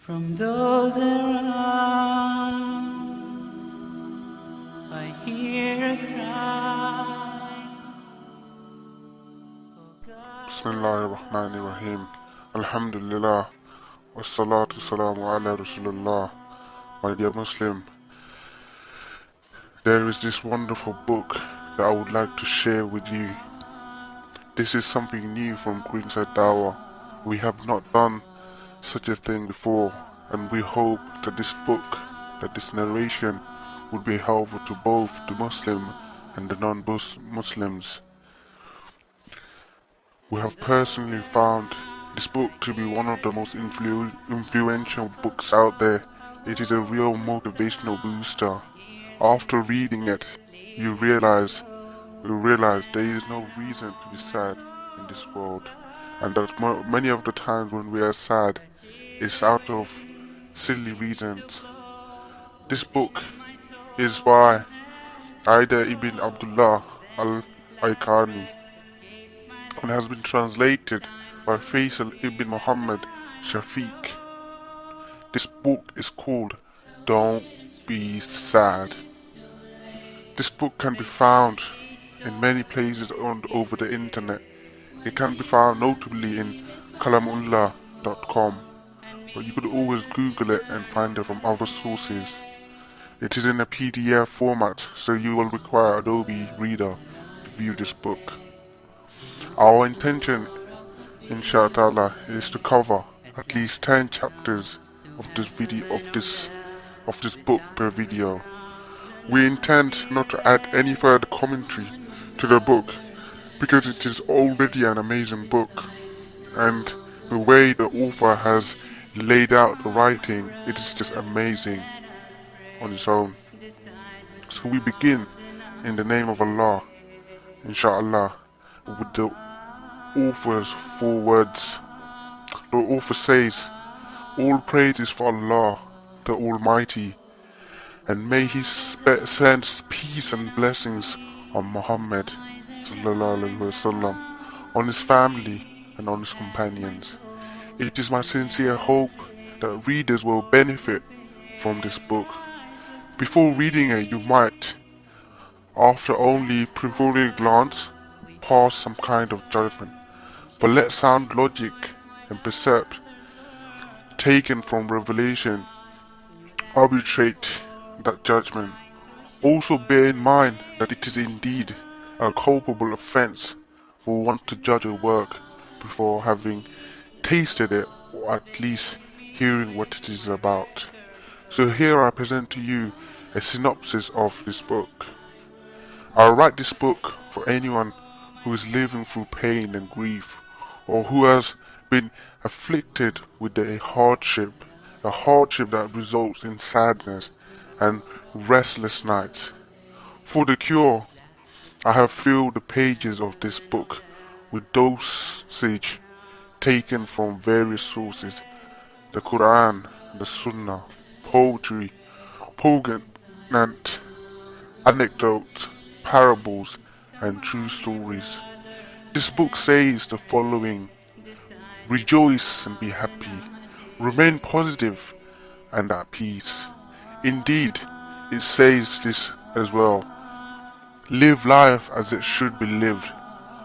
From those around, I hear a cry. Oh God, Bismillahirrahmanirrahim. Alhamdulillah. Wassalatu salamu ala Rasulullah. My dear Muslim, there is this wonderful book that I would like to share with you. This is something new from GreenSideDawah. We have not done such a thing before, and we hope that this book, that this narration, would be helpful to both the Muslim and the non-Muslims. We have personally found this book to be one of the most influential books out there. It is a real motivational booster. After reading it, you realize there is no reason to be sad in this world, and that many of the times when we are sad, it's out of silly reasons. This book is by Ida ibn Abdullah al-Aikani and has been translated by Faisal ibn Muhammad Shafiq. This book is called Don't Be Sad. This book can be found in many places over the internet. It can be found notably in kalamullah.com, but you could always Google it and find it from other sources. It is in a PDF format, so you will require Adobe Reader to view this book. Our intention, inshallah, is to cover at least 10 chapters of this book per video. We intend not to add any further commentary to the book because it is already an amazing book, and the way the author has laid out the writing, it is just amazing on its own. So we begin in the name of Allah, inshallah, with the author's 4 words. The author says, "All praise is for Allah, the Almighty, and may He send peace and blessings on Muhammad ﷺ, on his family and on his companions. It is my sincere hope that readers will benefit from this book. Before reading it, you might, after only preliminary glance, pass some kind of judgment, but let sound logic and percept taken from revelation arbitrate that judgment. Also bear in mind that it is indeed a culpable offense for one to judge a work before having tasted it, or at least hearing what it is about. So here I present to you a synopsis of this book. I write this book for anyone who is living through pain and grief, or who has been afflicted with a hardship that results in sadness and restless nights. For the cure, I have filled the pages of this book with dosage taken from various sources: the Quran, the Sunnah, poetry, poignant anecdotes, parables, and true stories. This book says the following: rejoice and be happy, remain positive and at peace. Indeed, it says this as well: live life as it should be lived,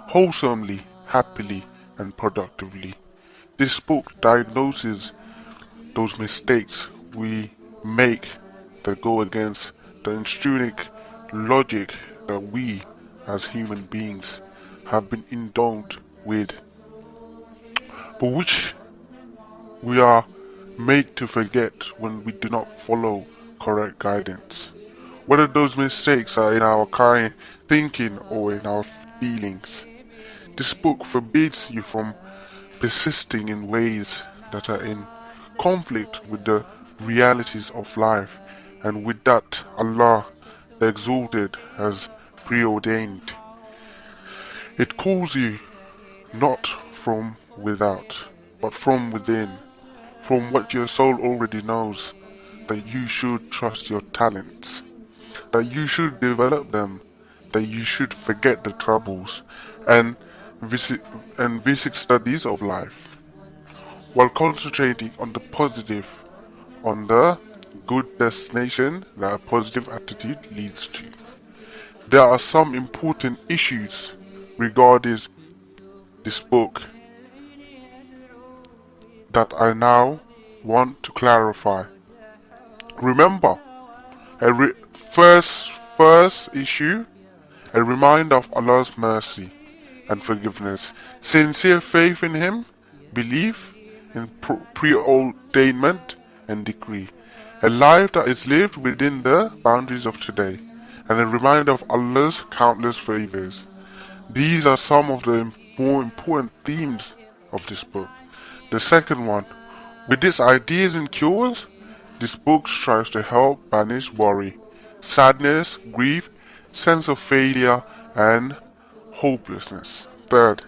wholesomely, happily, and productively. This book diagnoses those mistakes we make that go against the intrinsic logic that we, as human beings, have been endowed with, but which we are made to forget when we do not follow correct guidance. Whether those mistakes are in our kind thinking or in our feelings. This book forbids you from persisting in ways that are in conflict with the realities of life and with that Allah the Exalted has preordained. It calls you not from without, but from within, from what your soul already knows, that you should trust your talents, that you should develop them, that you should forget the troubles and visit studies of life, while concentrating on the positive on the good destination that a positive attitude leads to. There are some important issues regarding this book that I now want to clarify. Remember, first issue, a reminder of Allah's mercy and forgiveness, sincere faith in Him, belief in preordainment and decree, a life that is lived within the boundaries of today, and a reminder of Allah's countless favors. These are some of the more important themes of this book. The second one, with its ideas and cures, this book strives to help banish worry, sadness, grief, sense of failure, and hopelessness. Third,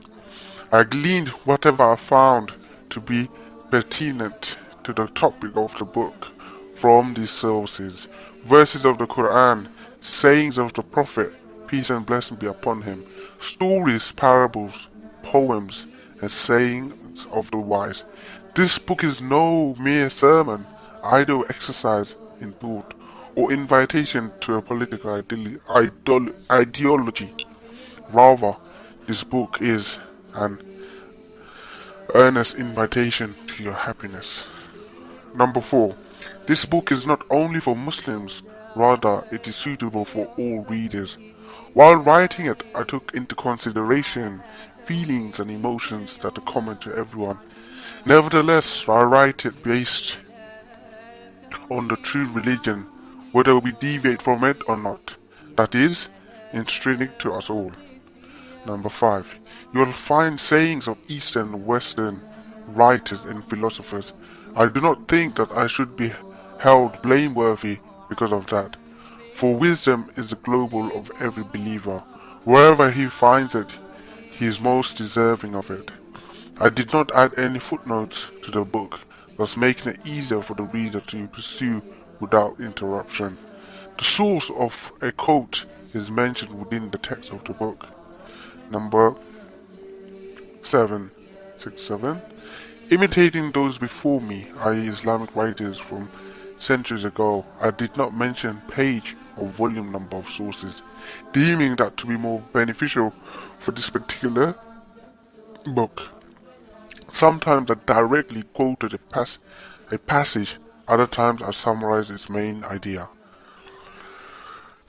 I gleaned whatever I found to be pertinent to the topic of the book from these sources: verses of the Quran, sayings of the Prophet, peace and blessing be upon him, stories, parables, poems, and sayings of the wise. This book is no mere sermon, idle exercise in thought, or invitation to a political ideology. Rather, this book is an earnest invitation to your happiness. Number 4. This book is not only for Muslims, rather it is suitable for all readers. While writing it, I took into consideration feelings and emotions that are common to everyone. Nevertheless, I write it based on the true religion, whether we deviate from it or not. That is, intrinsic to us all. Number 5. You will find sayings of Eastern and Western writers and philosophers. I do not think that I should be held blameworthy because of that, for wisdom is the global of every believer. Wherever he finds it, he is most deserving of it. I did not add any footnotes to the book, thus making it easier for the reader to pursue without interruption. The source of a quote is mentioned within the text of the book. Number 7. Imitating those before me, i.e. Islamic writers from centuries ago, I did not mention page or volume number of sources, deeming that to be more beneficial for this particular book. Sometimes I directly quoted a passage, other times I summarized its main idea.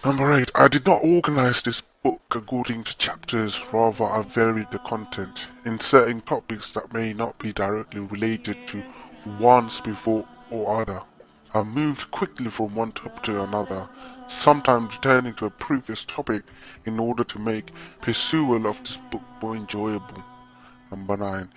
Number 8. I did not organize this book according to chapters, rather I varied the content, inserting topics that may not be directly related to ones before or other. I moved quickly from one topic to another, sometimes returning to a previous topic in order to make pursuit of this book more enjoyable. Number 9.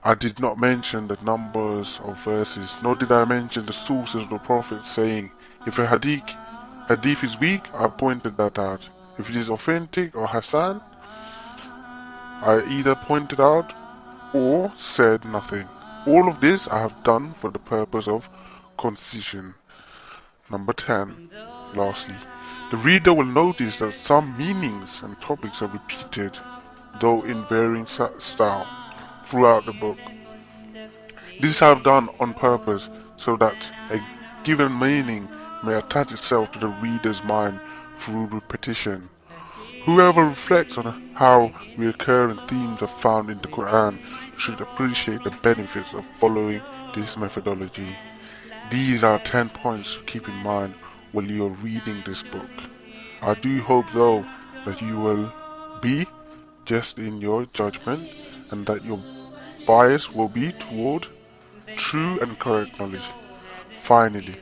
I did not mention the numbers of verses, nor did I mention the sources of the Prophet, saying, if a hadith is weak, I pointed that out. If it is authentic or Hassan, I either pointed out or said nothing. All of this I have done for the purpose of concision. Number 10. Lastly, the reader will notice that some meanings and topics are repeated, though in varying style, throughout the book. This I have done on purpose so that a given meaning may attach itself to the reader's mind through repetition. Whoever reflects on how recurring themes are found in the Quran should appreciate the benefits of following this methodology. These are 10 points to keep in mind while you are reading this book. I do hope though that you will be just in your judgment and that your bias will be toward true and correct knowledge. Finally,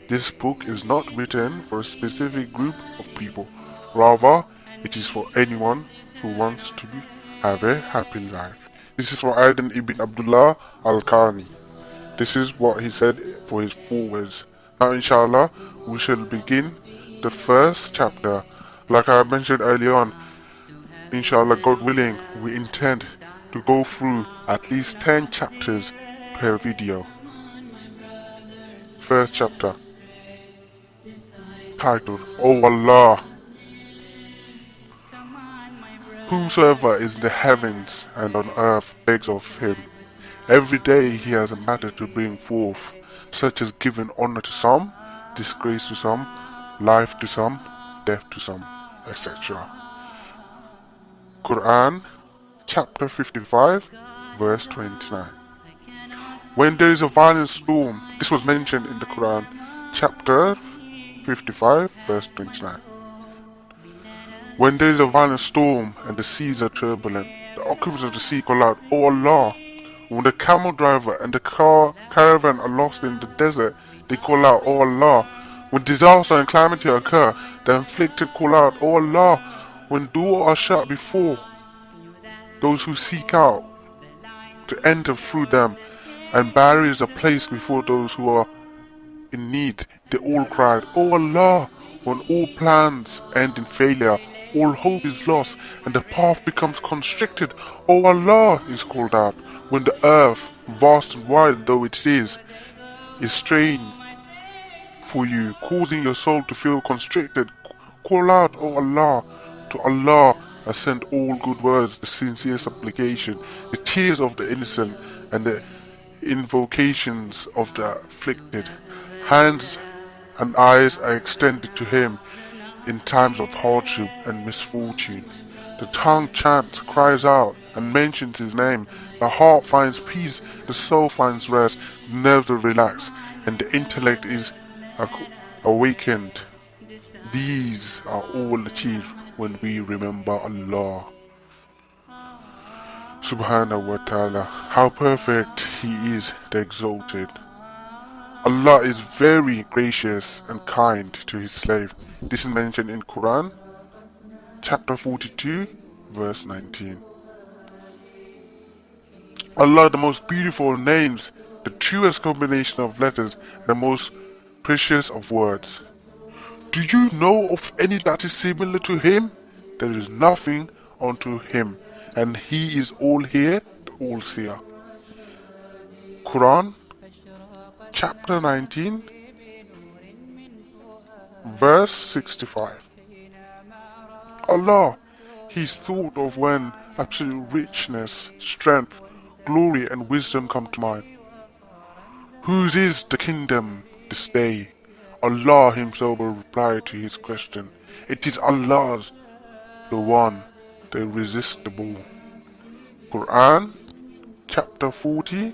this book is not written for a specific group of people. Rather, it is for anyone who wants to have a happy life. This is for Aden ibn Abdullah al-Karni. This is what he said for his forewords. Now inshallah, we shall begin the first chapter. Like I mentioned earlier on, inshallah, God willing, we intend to go through at least 10 chapters per video. First chapter, titled, O Allah, whomsoever is in the heavens and on earth begs of him. Every day he has a matter to bring forth, such as giving honor to some, disgrace to some, life to some, death to some, etc. Quran chapter 55 verse 29. When there is a violent storm, this was mentioned in the Quran chapter 55 verse 29. When there is a violent storm and the seas are turbulent, the occupants of the sea call out, "O Allah!" When the camel driver and the caravan are lost in the desert, they call out, "O Allah!" When disaster and calamity occur, the afflicted call out, "O Allah!" When doors are shut before those who seek out to enter through them, and barriers are placed before those who are in need, they all cried, "O Allah!" When all plans end in failure, all hope is lost, and the path becomes constricted, "O Allah!" is called out. When the earth, vast and wide though it is strained for you, causing your soul to feel constricted, call out, "O Allah!" To Allah ascend all good words, the sincere supplication, the tears of the innocent, and the invocations of the afflicted. Hands and eyes are extended to Him in times of hardship and misfortune. The tongue chants, cries out, and mentions His name. The heart finds peace, the soul finds rest, the nerves are relaxed, and the intellect is awakened. These are all achieved when we remember Allah subhanahu wa ta'ala. How perfect He is, the exalted. Allah is very gracious and kind to His slave. This is mentioned in Quran chapter 42 verse 19. Allah, the most beautiful names, the truest combination of letters, the most precious of words. Do you know of any that is similar to Him? There is nothing unto Him, and He is all hear, the all seer. Quran chapter 19 verse 65. Allah, He is thought of when absolute richness, strength, glory and wisdom come to mind. Whose is the kingdom this day? Allah Himself will reply to His question. It is Allah's, the one, the irresistible. Quran chapter 40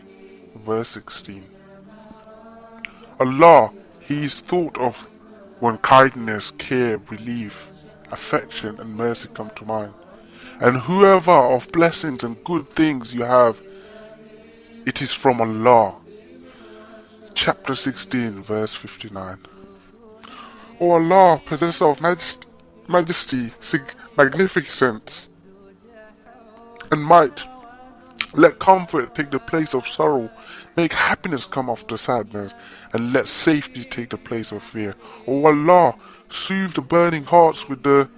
verse 16. Allah, He is thought of when kindness, care, relief, affection and mercy come to mind. And whoever of blessings and good things you have, it is from Allah. Chapter 16 verse 59. O Allah, possessor of majesty, magnificence and might, let comfort take the place of sorrow, make happiness come after sadness, and let safety take the place of fear. O Allah, soothe the burning hearts with the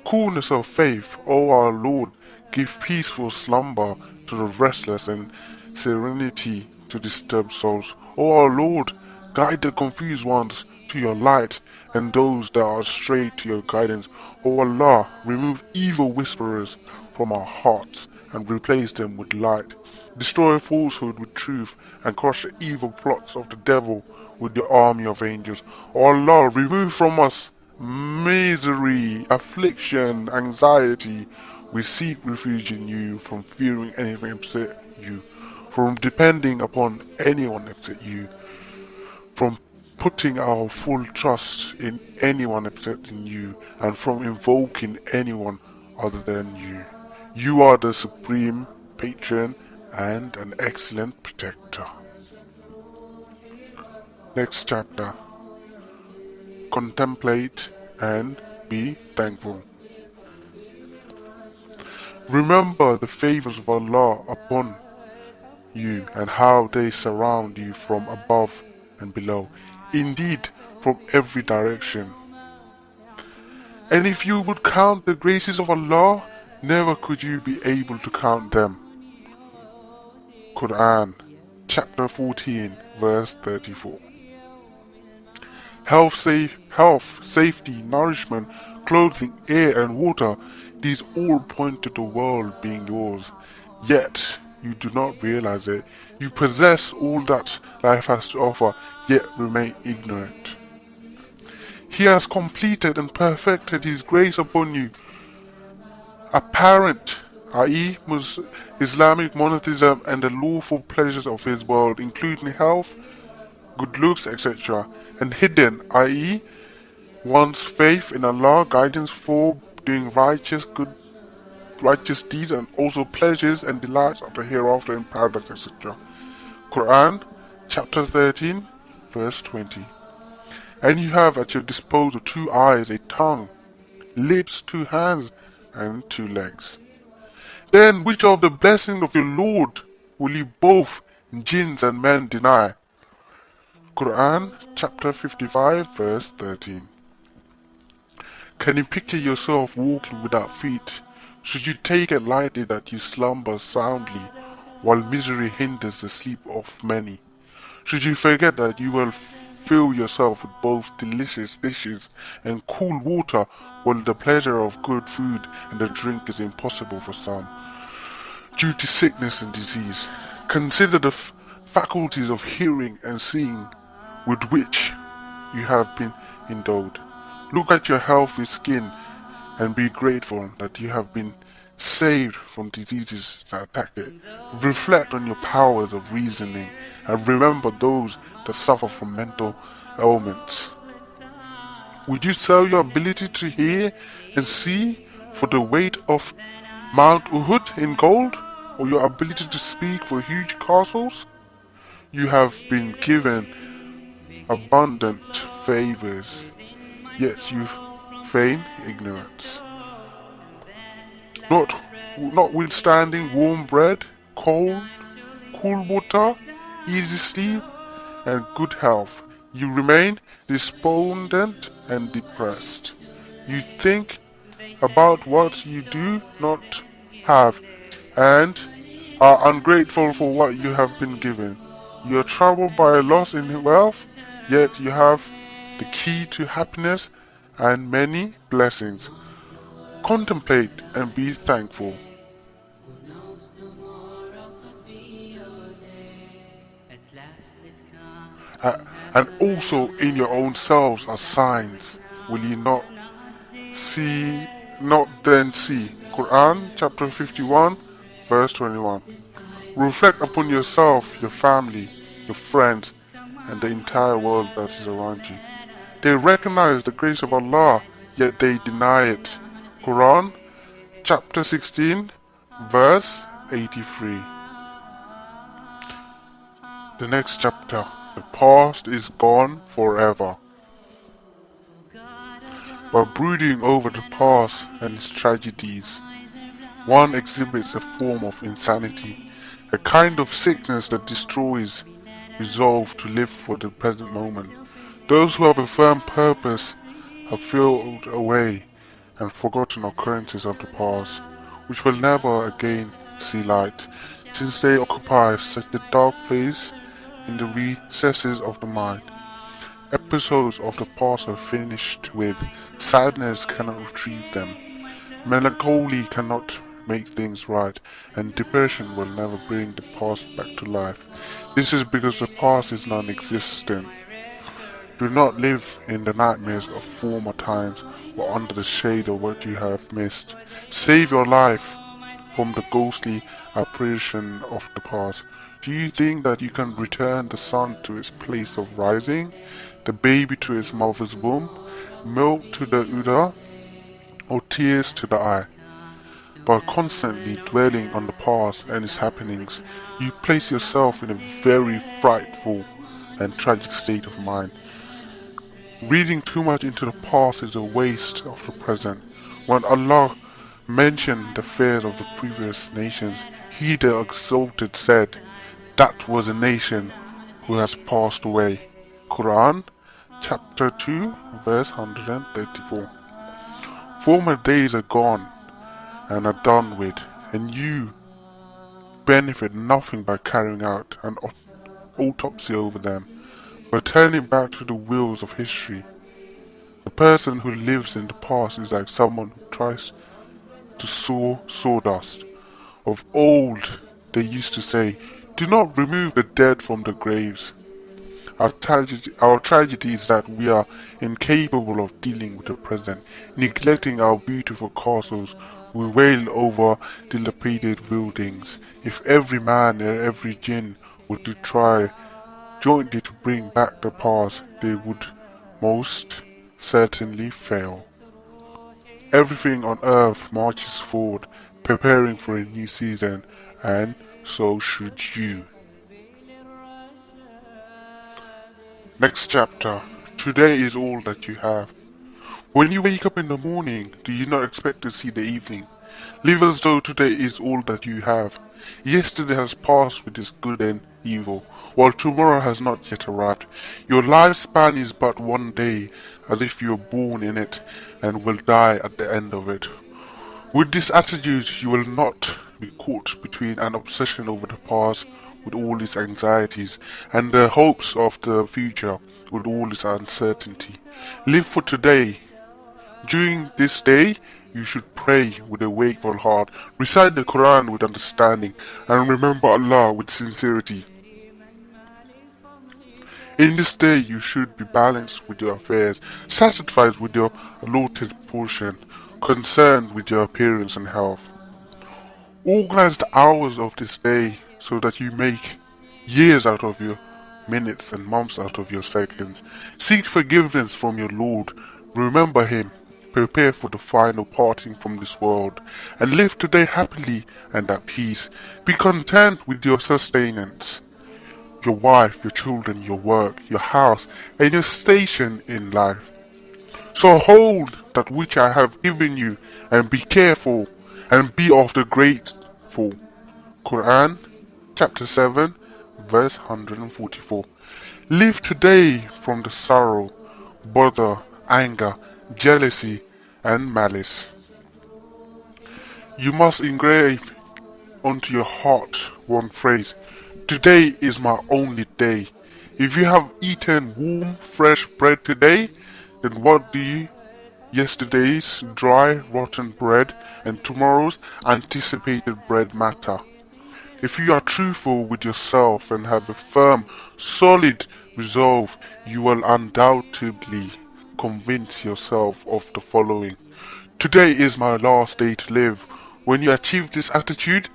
coolness of faith. O our Lord, give peaceful slumber to the restless and serenity to disturbed souls. O our Lord, guide the confused ones to your light, and those that are astray to your guidance. O Allah, remove evil whisperers from our hearts and replace them with light. Destroy falsehood with truth and crush the evil plots of the devil with your army of angels. O Allah, remove from us misery, affliction, anxiety. We seek refuge in You from fearing anything except You, from depending upon anyone except You, from putting our full trust in anyone except in You, and from invoking anyone other than You. You are the supreme patron and an excellent protector. Next chapter. Contemplate and be thankful. Remember the favors of Allah upon you and how they surround you from above and below, indeed from every direction. And if you would count the graces of Allah, never could you be able to count them. Quran chapter 14 verse 34. Health, safety, nourishment, clothing, air and water, these all point to the world being yours. Yet You do not realize it. You possess all that life has to offer, yet remain ignorant. He has completed and perfected His grace upon you. Apparent, i.e., Islamic monotheism and the lawful pleasures of His world, including health, good looks, etc. And hidden, i.e., one's faith in Allah, guidance for doing righteous deeds, and also pleasures and delights of the hereafter in paradise, etc. Quran, chapter 13, verse 20. And you have at your disposal 2 eyes, a tongue, lips, 2 hands, and 2 legs. Then which of the blessings of your Lord will you both, jinns and men, deny? Quran, chapter 55, verse 13. Can you picture yourself walking without feet? Should you take it lightly that you slumber soundly, while misery hinders the sleep of many? Should you forget that you will fill yourself with both delicious dishes and cool water, while the pleasure of good food and the drink is impossible for some, due to sickness and disease? Consider the faculties of hearing and seeing with which you have been endowed. Look at your healthy skin and be grateful that you have been saved from diseases that attack it. Reflect on your powers of reasoning and remember those that suffer from mental ailments. Would you sell your ability to hear and see for the weight of Mount Uhud in gold, or your ability to speak for huge castles? You have been given abundant favors, yet you feign ignorance. Notwithstanding warm bread, cool water, easy sleep, and good health, you remain despondent and depressed. You think about what you do not have, and are ungrateful for what you have been given. You are troubled by a loss in wealth, yet you have the key to happiness and many blessings. Contemplate and be thankful. And also in your own selves are signs. Will you not then see? Quran chapter 51 verse 21. Reflect upon yourself, your family, your friends, and the entire world that is around you. They recognize the grace of Allah, yet they deny it. Quran chapter 16 verse 83. The next chapter. The past is gone forever. While brooding over the past and its tragedies, one exhibits a form of insanity, a kind of sickness that destroys resolve to live for the present moment. Those who have a firm purpose have filled away and forgotten occurrences of the past, which will never again see light, since they occupy such a dark place in the recesses of the mind. Episodes of the past are finished with. Sadness cannot retrieve them. Melancholy cannot make things right, and depression will never bring the past back to life. This is because the past is non-existent. Do not live in the nightmares of former times or under the shade of what you have missed. Save your life from the ghostly apparition of the past. Do you think that you can return the sun to its place of rising, the baby to its mother's womb, milk to the udder, or tears to the eye? By constantly dwelling on the past and its happenings, you place yourself in a very frightful and tragic state of mind. Reading too much into the past is a waste of the present. When Allah mentioned the fears of the previous nations, He the Exalted said, "That was a nation who has passed away." Quran chapter 2 verse 134. Former days are gone and are done with, and you benefit nothing by carrying out an autopsy over them, but turning back to the wheels of history. The person who lives in the past is like someone who tries to saw sawdust. Of old they used to say, "Do not remove the dead from the graves." Our tragedy is that we are incapable of dealing with the present, neglecting our beautiful castles. We wail over dilapidated buildings. If every man and every jinn were to try jointly to bring back the past, they would most certainly fail. Everything on earth marches forward, preparing for a new season, and so should you. Next chapter. Today is all that you have. When you wake up in the morning, do you not expect to see the evening? Live as though today is all that you have. Yesterday has passed with its good and evil, while tomorrow has not yet arrived. Your lifespan is but one day, as if you were born in it, and will die at the end of it. With this attitude, you will not be caught between an obsession over the past with all its anxieties and the hopes of the future with all its uncertainty. Live for today. During this day, you should pray with a wakeful heart, recite the Quran with understanding, and remember Allah with sincerity. In this day, you should be balanced with your affairs, satisfied with your allotted portion, concerned with your appearance and health. Organize the hours of this day so that you make years out of your minutes and months out of your seconds. Seek forgiveness from your Lord. Remember Him. Prepare for the final parting from this world, and live today happily and at peace. Be content with your sustenance, your wife, your children, your work, your house, and your station in life. So hold that which I have given you, and be careful, and be of the grateful. Quran, chapter 7, verse 144. Live today from the sorrow, bother, anger, jealousy, and malice. You must engrave onto your heart one phrase: today is my only day. If you have eaten warm, fresh bread today, then what do you yesterday's dry, rotten bread and tomorrow's anticipated bread matter? If you are truthful with yourself and have a firm, solid resolve, you will undoubtedly convince yourself of the following: today is my last day to live. When you achieve this attitude,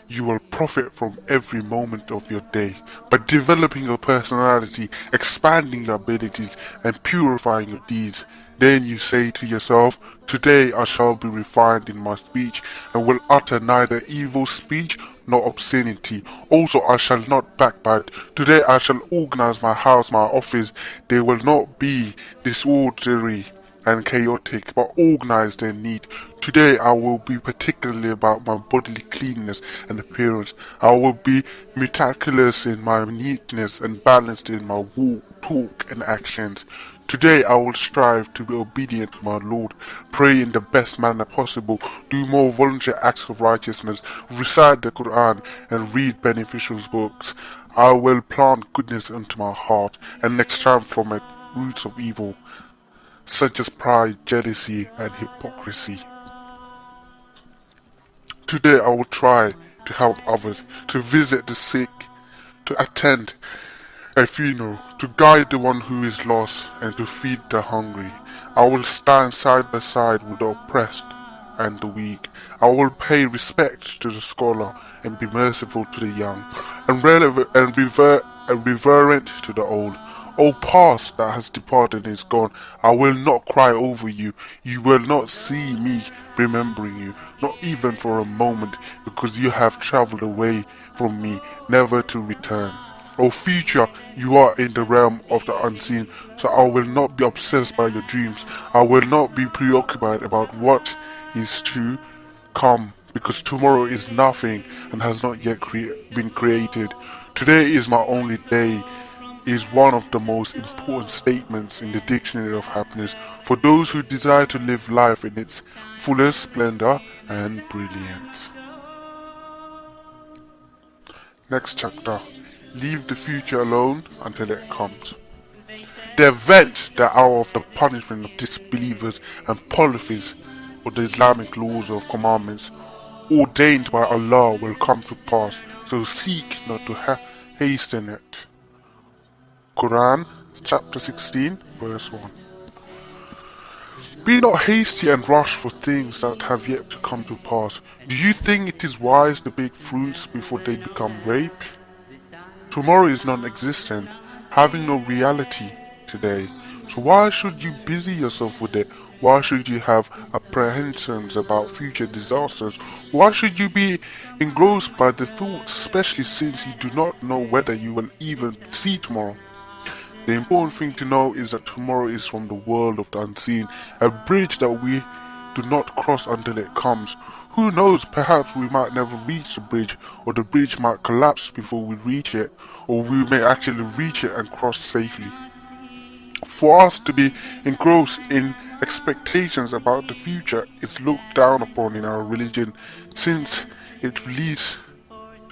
you will profit from every moment of your day by developing your personality, expanding your abilities, and purifying your deeds. Then you say to yourself, today I shall be refined in my speech, and will utter neither evil speech nor obscenity. Also I shall not backbite. Today I shall organize my house, my office. They will not be disorderly and chaotic, but organized and neat. Today I will be particularly about my bodily cleanliness and appearance. I will be meticulous in my neatness and balanced in my walk, talk, and actions. Today I will strive to be obedient to my Lord, pray in the best manner possible, do more voluntary acts of righteousness, recite the Quran, and read beneficial books. I will plant goodness into my heart, and extract from it roots of evil, such as pride, jealousy, and hypocrisy. Today I will try to help others, to visit the sick, to attend a funeral, to guide the one who is lost, and to feed the hungry. I will stand side by side with the oppressed and the weak. I will pay respect to the scholar and be merciful to the young, and reverent to the old. O past that has departed and is gone, I will not cry over you. You will not see me remembering you, not even for a moment, because you have travelled away from me, never to return. O future, you are in the realm of the unseen, so I will not be obsessed by your dreams. I will not be preoccupied about what is to come, because tomorrow is nothing and has not yet been created. Today is my only day is one of the most important statements in the Dictionary of Happiness for those who desire to live life in its fullest splendor and brilliance. Next chapter. Leave the future alone until it comes. The event, the hour of the punishment of disbelievers and polytheists for the Islamic laws of commandments ordained by Allah will come to pass so seek not to hasten it. Quran chapter 16 verse 1. Be not hasty and rush for things that have yet to come to pass. Do you think it is wise to bake fruits before they become ripe? Tomorrow is non-existent, having no reality today. So why should you busy yourself with it? Why should you have apprehensions about future disasters? Why should you be engrossed by the thoughts, especially since you do not know whether you will even see tomorrow? The important thing to know is that tomorrow is from the world of the unseen, a bridge that we do not cross until it comes. Who knows, perhaps we might never reach the bridge, or the bridge might collapse before we reach it, or we may actually reach it and cross safely. For us to be engrossed in expectations about the future is looked down upon in our religion, since it leads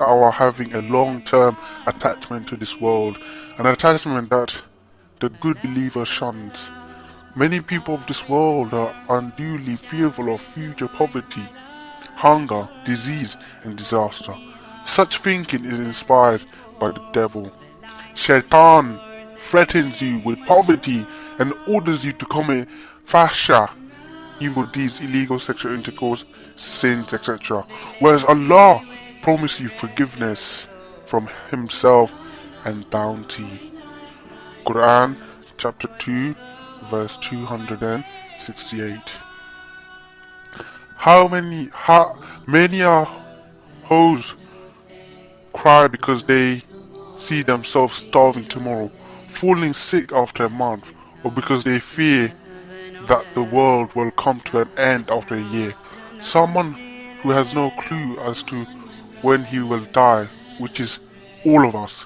our having a long-term attachment to this world, an attachment that the good believer shuns. Many people of this world are unduly fearful of future poverty, hunger, disease, and disaster. Such thinking is inspired by the devil. Shaitan threatens you with poverty and orders you to commit fahsha, evil deeds, illegal sexual intercourse, sins, etc. Whereas Allah promises you forgiveness from Himself and bounty. Quran chapter 2 verse 268. How many are hoes cry because they see themselves starving tomorrow, falling sick after a month, or because they fear that the world will come to an end after a year. Someone who has no clue as to when he will die, which is all of us,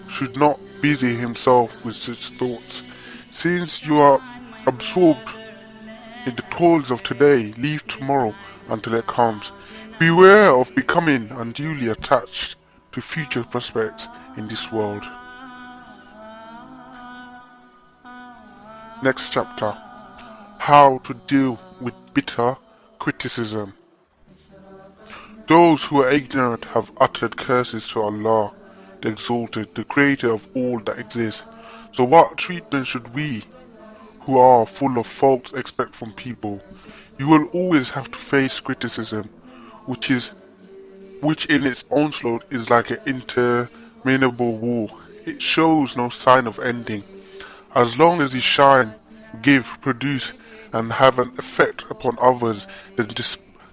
should not busy himself with such thoughts. Since you are absorbed in the toils of today, leave tomorrow until it comes. Beware of becoming unduly attached to future prospects in this world. Next chapter. How to deal with bitter criticism. Those who are ignorant have uttered curses to Allah, the Exalted, the Creator of all that exists. So what treatment should we, who are full of faults, expect from people? You will always have to face criticism, which in its onslaught is like an interminable war. It shows no sign of ending. As long as you shine, give, produce, and have an effect upon others, then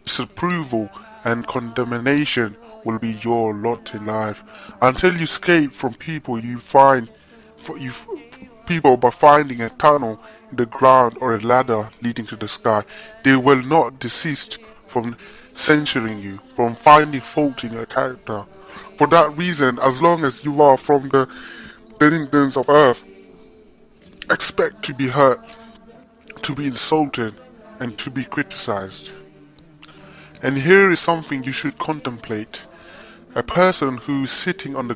disapproval and condemnation will be your lot in life. Until you escape from people, people by finding a tunnel in the ground or a ladder leading to the sky. They will not desist from censuring you, from finding fault in your character. For that reason, as long as you are from the denizens of earth, expect to be hurt, to be insulted, and to be criticized. And here is something you should contemplate. A person who is sitting on the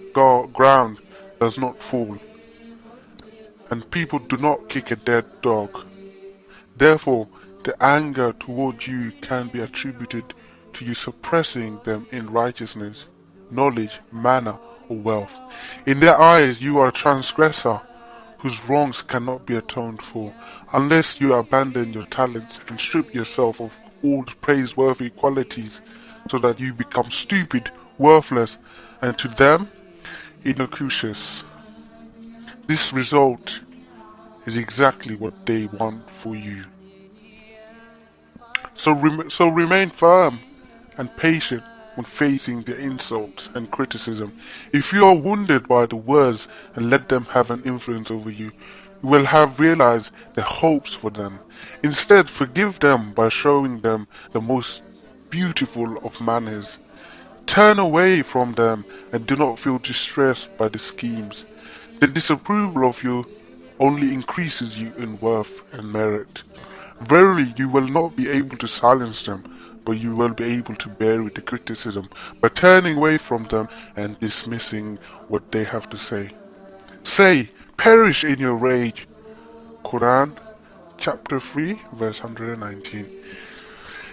ground does not fall, and people do not kick a dead dog. Therefore, the anger toward you can be attributed to you suppressing them in righteousness, knowledge, manner, or wealth. In their eyes you are a transgressor whose wrongs cannot be atoned for, unless you abandon your talents and strip yourself of all praiseworthy qualities, so that you become stupid, worthless, and to them, innocuous. This result is exactly what they want for you. So remain firm and patient when facing the insults and criticism. If you are wounded by the words and let them have an influence over you, you will have realized their hopes for them. Instead, forgive them by showing them the most beautiful of manners. Turn away from them and do not feel distressed by the schemes. The disapproval of you only increases you in worth and merit. Verily, you will not be able to silence them, but you will be able to bear with the criticism by turning away from them and dismissing what they have to say. Say, perish in your rage. Quran chapter 3 verse 119.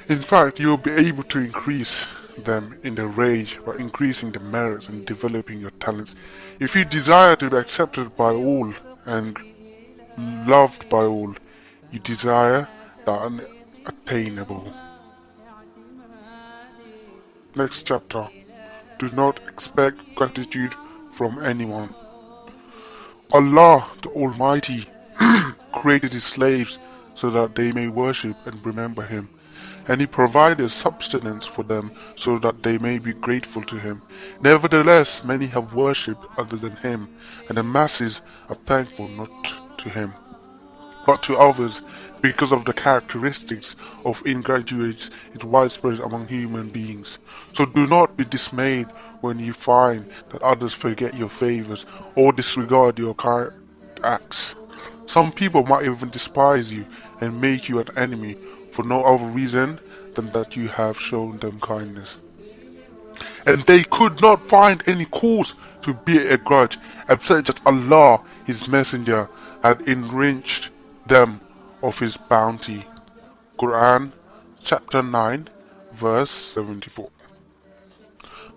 In fact, you will be able to increase them in their rage by increasing their merits and developing your talents. If you desire to be accepted by all and loved by all, you desire the unattainable. Next chapter. Do not expect gratitude from anyone. Allah the Almighty created His slaves so that they may worship and remember Him, and He provided sustenance for them so that they may be grateful to Him. Nevertheless, many have worshipped other than Him, and the masses are thankful not to Him, but to others. Because of the characteristics of ingratitude is widespread among human beings. So do not be dismayed when you find that others forget your favors or disregard your kind acts. Some people might even despise you and make you an enemy for no other reason than that you have shown them kindness. And they could not find any cause to bear a grudge except that Allah, His Messenger, had enriched them of His bounty. Quran chapter 9 verse 74.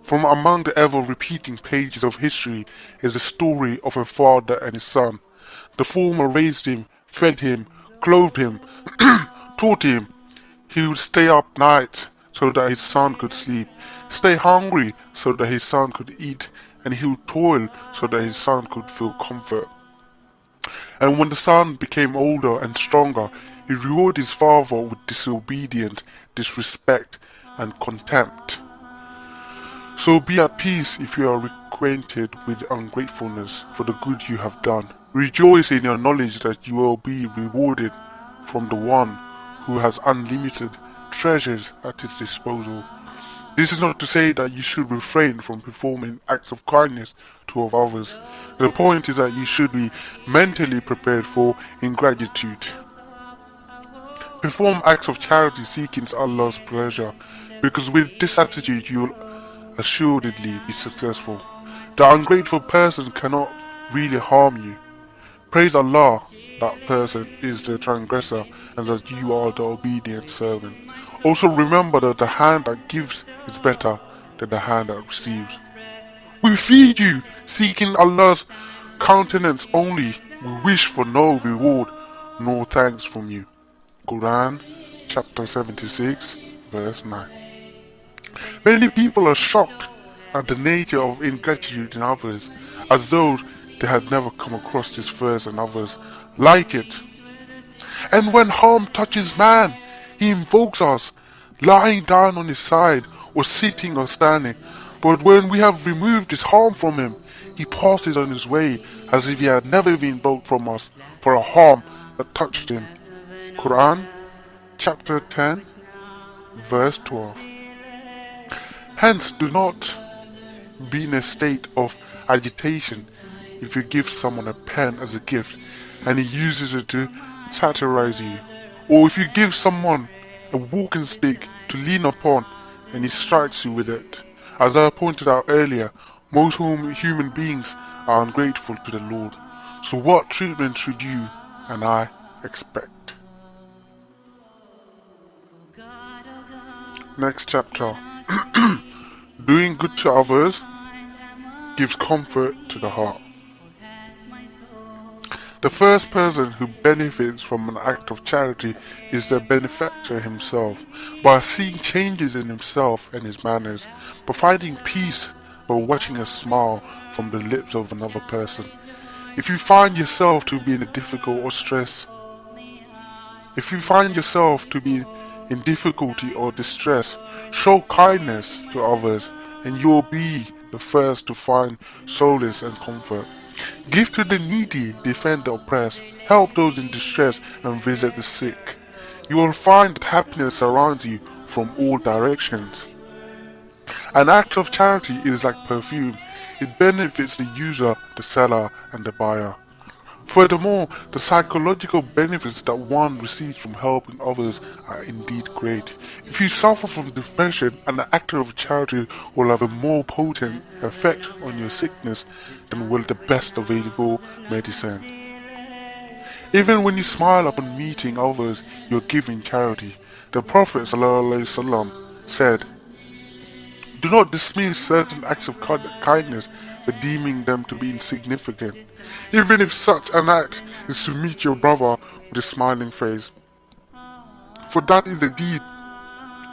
From among the ever-repeating pages of history is the story of a father and his son. The former raised him, fed him, clothed him, taught him. He would stay up nights so that his son could sleep, stay hungry so that his son could eat, and he would toil so that his son could feel comfort. And when the son became older and stronger, he rewarded his father with disobedience, disrespect, and contempt. So be at peace if you are acquainted with ungratefulness for the good you have done. Rejoice in your knowledge that you will be rewarded from the one who has unlimited treasures at his disposal. This is not to say that you should refrain from performing acts of kindness to others. The point is that you should be mentally prepared for ingratitude. Perform acts of charity seeking Allah's pleasure, because with this attitude you will assuredly be successful. The ungrateful person cannot really harm you. Praise Allah, that person is the transgressor and that you are the obedient servant. Also remember that the hand that gives is better than the hand that receives. We feed you, seeking Allah's countenance only. We wish for no reward nor thanks from you. Quran chapter 76 verse 9. Many people are shocked at the nature of ingratitude in others, as though they had never come across this verse and others like it. And when harm touches man, he invokes us, lying down on his side, or sitting or standing. But when we have removed this harm from him, he passes on his way as if he had never been invoked from us for a harm that touched him. Quran chapter 10 verse 12. Hence do not be in a state of agitation if you give someone a pen as a gift and he uses it to satirize you, or if you give someone a walking stick to lean upon and he strikes you with it. As I pointed out earlier, most human beings are ungrateful to the Lord. So what treatment should you and I expect? Next chapter. Doing good to others gives comfort to the heart. The first person who benefits from an act of charity is the benefactor himself, by seeing changes in himself and his manners, by finding peace by watching a smile from the lips of another person. If you find yourself to be in difficulty in difficulty or distress, show kindness to others, and you will be the first to find solace and comfort. Give to the needy, defend the oppressed, help those in distress, and visit the sick. You will find that happiness surrounds you from all directions. An act of charity is like perfume. It benefits the user, the seller, and the buyer. Furthermore, the psychological benefits that one receives from helping others are indeed great. If you suffer from depression, an act of charity will have a more potent effect on your sickness than will the best available medicine. Even when you smile upon meeting others, you're giving charity. The Prophet ﷺ said, Do not dismiss certain acts of kindness by deeming them to be insignificant, even if such an act is to meet your brother with a smiling face. For that is a deed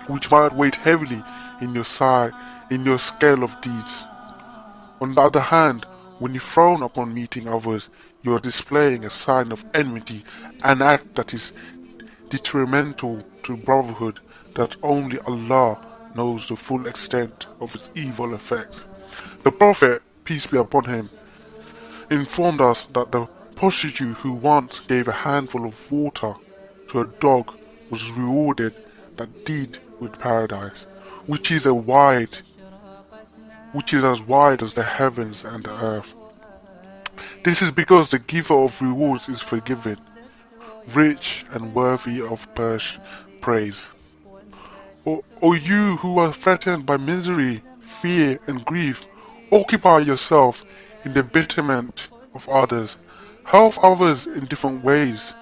which might weigh heavily in your scale of deeds. On the other hand, when you frown upon meeting others, you are displaying a sign of enmity, an act that is detrimental to brotherhood, that only Allah knows the full extent of its evil effects. The Prophet, peace be upon him, informed us that the prostitute who once gave a handful of water to a dog was rewarded that deed with paradise, which is as wide as the heavens and the earth. This is because the giver of rewards is forgiven, rich and worthy of praise. O you who are threatened by misery, fear and grief, occupy yourself in the betterment of others. Help others in different ways,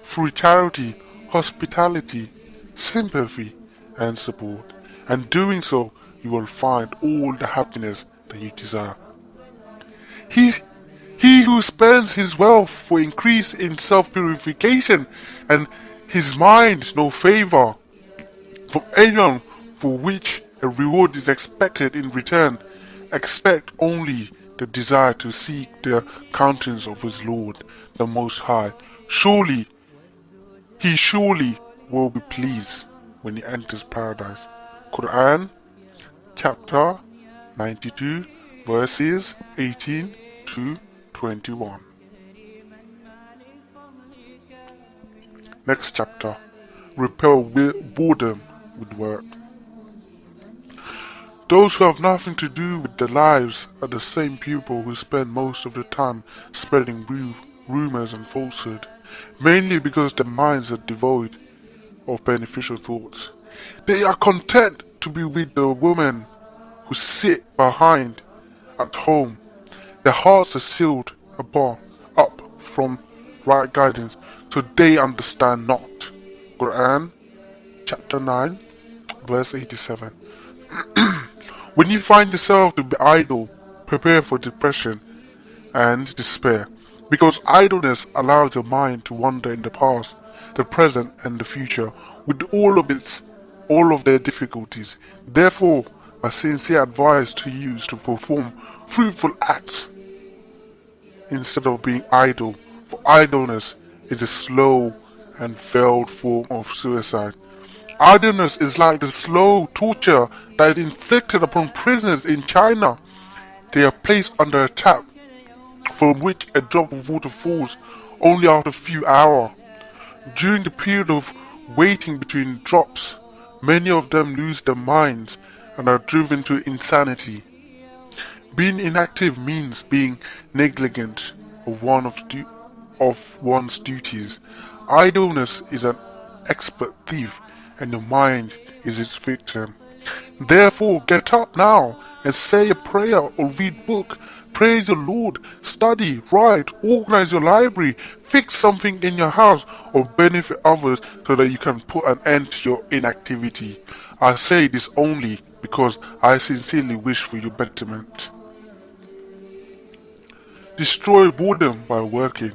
through charity, hospitality, sympathy and support. And doing so, you will find all the happiness that you desire. He who spends his wealth for increase in self-purification and his mind no favor from anyone for which a reward is expected in return, expect only the desire to seek the countenance of his Lord, the Most High. He surely will be pleased when he enters paradise. Quran, chapter 92, verses 18 to 21. Next chapter. Repel boredom with work. Those who have nothing to do with their lives are the same people who spend most of the time spreading rumors and falsehood, mainly because their minds are devoid of beneficial thoughts. They are content to be with the women who sit behind at home. Their hearts are sealed up from right guidance, so they understand not. Quran, chapter 9, verse 87. When you find yourself to be idle, prepare for depression and despair, because idleness allows your mind to wander in the past, the present and the future, with all of their difficulties. Therefore, my sincere advice to you is to perform fruitful acts instead of being idle, for idleness is a slow and failed form of suicide. Idleness is like the slow torture that is inflicted upon prisoners in China. They are placed under a tap from which a drop of water falls only after a few hours. During the period of waiting between drops, many of them lose their minds and are driven to insanity. Being inactive means being negligent of one's duties. Idleness is an expert thief, and your mind is its victim. Therefore, get up now and say a prayer or read book. Praise your Lord, study, write, organize your library, fix something in your house, or benefit others so that you can put an end to your inactivity. I say this only because I sincerely wish for your betterment. Destroy boredom by working.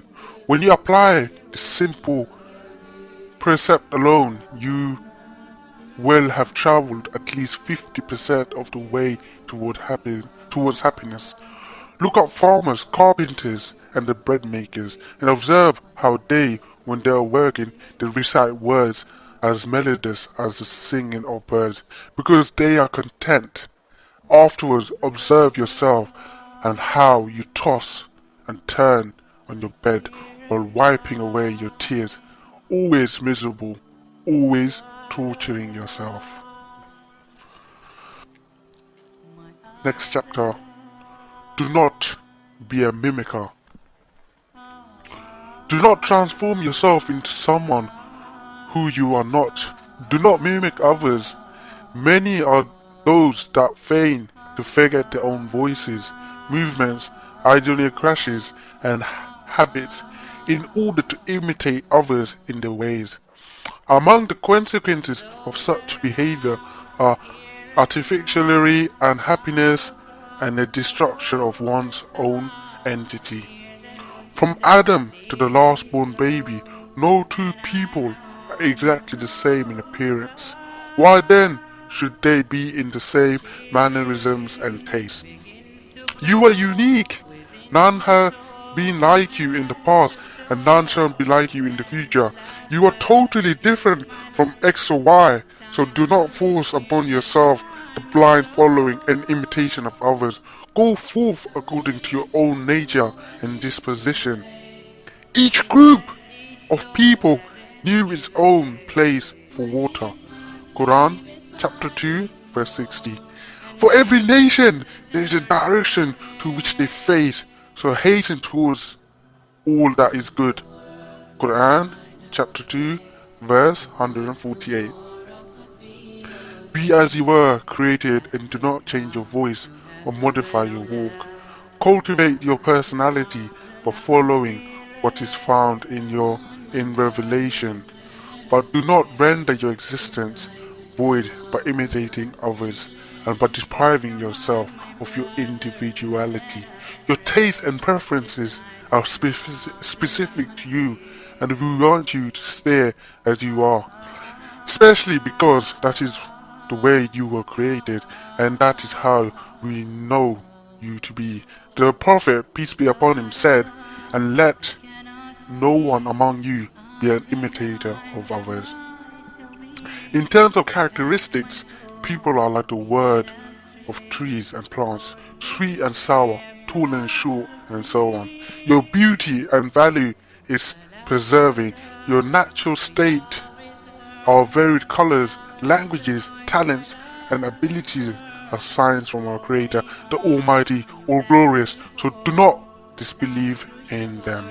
When you apply the simple precept alone, you will have traveled at least 50% of the way towards happiness. Look at farmers, carpenters, and the bread makers, and observe how they, when they are working, they recite words as melodious as the singing of birds, because they are content. Afterwards, observe yourself and how you toss and turn on your bed while wiping away your tears, always miserable, always torturing yourself. Next chapter. Do not be a mimicker. Do not transform yourself into someone who you are not. Do not mimic others. Many are those that feign to forget their own voices, movements, idiosyncrasies, and habits in order to imitate others in their ways. Among the consequences of such behavior are artificially unhappiness, and the destruction of one's own entity. From Adam to the last-born baby, no two people are exactly the same in appearance. Why then should they be in the same mannerisms and tastes? You are unique. None have been like you in the past, and none shall be like you in the future. You are totally different from X or Y, so do not force upon yourself the blind following and imitation of others. Go forth according to your own nature and disposition. Each group of people knew its own place for water. Quran chapter 2 verse 60. For every nation there is a direction to which they face, so hasten towards all that is good. Quran chapter 2 verse 148. Be as you were created and do not change your voice or modify your walk. Cultivate your personality by following what is found in Revelation, but do not render your existence void by imitating others and by depriving yourself of your individuality. Your tastes and preferences are specific to you, and we want you to stay as you are, especially because that is the way you were created, and that is how we know you to be. The Prophet, peace be upon him, said, "And let no one among you be an imitator of others." In terms of characteristics, people are like the word of trees and plants, sweet and sour, tall and short, and so on. Your beauty and value is preserving your natural state. Our varied colors, languages, talents, and abilities are signs from our Creator, the Almighty, all glorious, so do not disbelieve in them.